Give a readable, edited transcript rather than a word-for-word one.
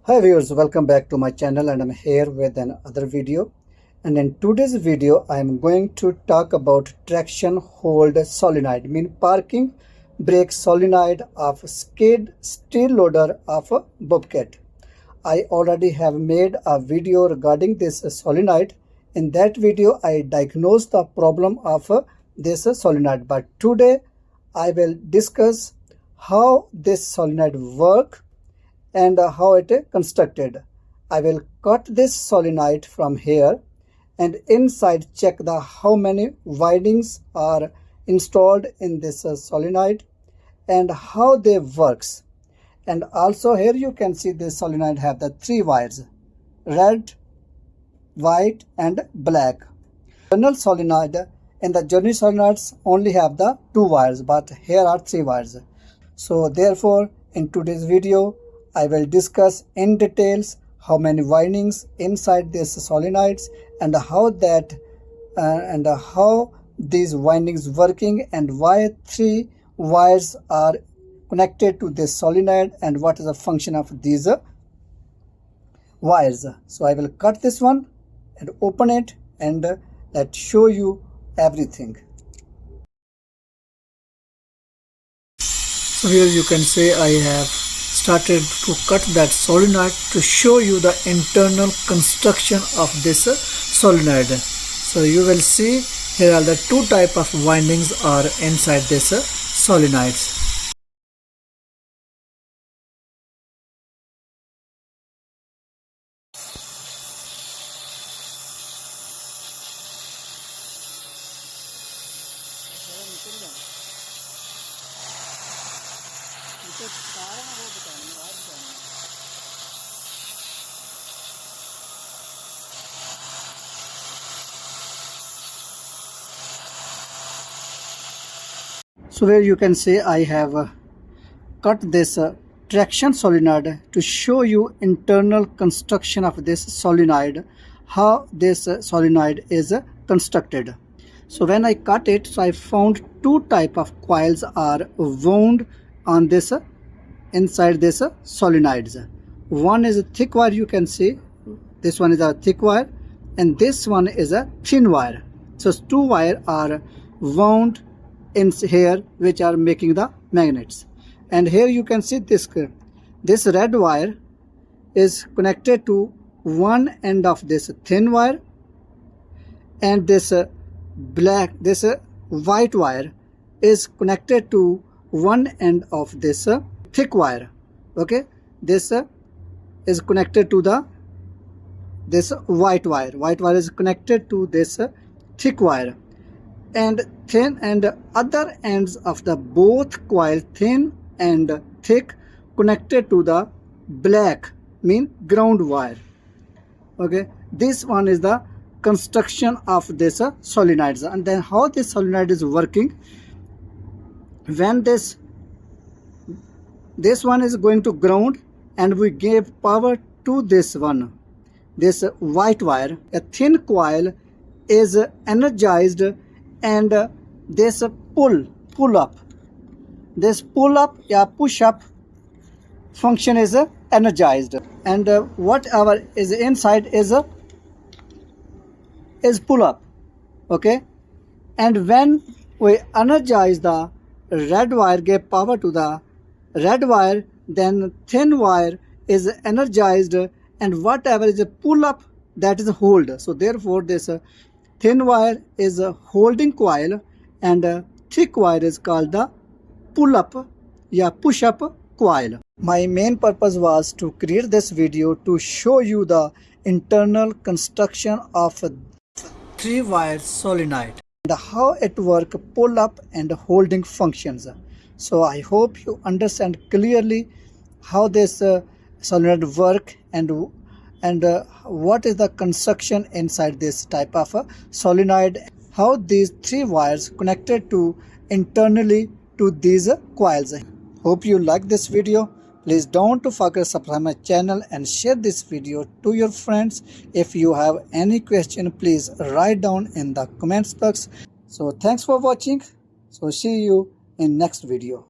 Hi viewers, welcome back to my channel and I'm here with another video. And in today's video I am going to talk about traction hold solenoid, mean parking brake solenoid of skid steel loader of a bobcat. I already have made a video regarding this solenoid. In that video I diagnosed the problem of this solenoid, but today I will discuss how this solenoid works and how it is constructed. I will cut this solenoid from here and inside check the how many windings are installed in this solenoid and how they works. And also here you can see this solenoid have the three wires, red, white and black. General solenoid, in the general solenoids only have the two wires, but here are three wires. So therefore in today's video I will discuss in details how many windings inside these solenoids and how these windings working and why three wires are connected to this solenoid and what is the function of these wires. So I will cut this one and open it and let's show you everything. So here you can say I have started to cut that solenoid to show you the internal construction of this solenoid. So you will see here are the two type of windings are inside this solenoids. So here you can say I have cut this traction solenoid to show you internal construction of this solenoid, how this solenoid is constructed. So when I cut it, so I found two type of coils are wound on this inside this solenoids. One is a thick wire, you can see this one is a thick wire and this one is a thin wire. So two wire are wound in here which are making the magnets. And here you can see this red wire is connected to one end of this thin wire and this white wire is connected to one end of this thick wire. Okay, this is connected to this white wire. White wire is connected to this thick wire, and thin and other ends of the both coil, thin and thick, connected to the black, mean ground wire. Okay, this one is the construction of this solenoids. And then how this solenoid is working, when this one is going to ground and we give power to this one, this white wire, a thin coil is energized and this pull up or push up function is energized, and whatever is inside is pull up. Okay, and when we energize the red wire, give power to the red wire, then thin wire is energized and whatever is a pull up, that is a hold. So therefore this thin wire is a holding coil and thick wire is called the pull up or push up coil. My main purpose was to create this video to show you the internal construction of three wire solenoid and how it work, pull up and holding functions. So I hope you understand clearly how this solenoid work and what is the construction inside this type of solenoid, how these three wires connected to internally to these coils. Hope you like this video. Please don't forget to subscribe my channel and share this video to your friends. If you have any question, please write down in the comments box. So thanks for watching. So see you in next video.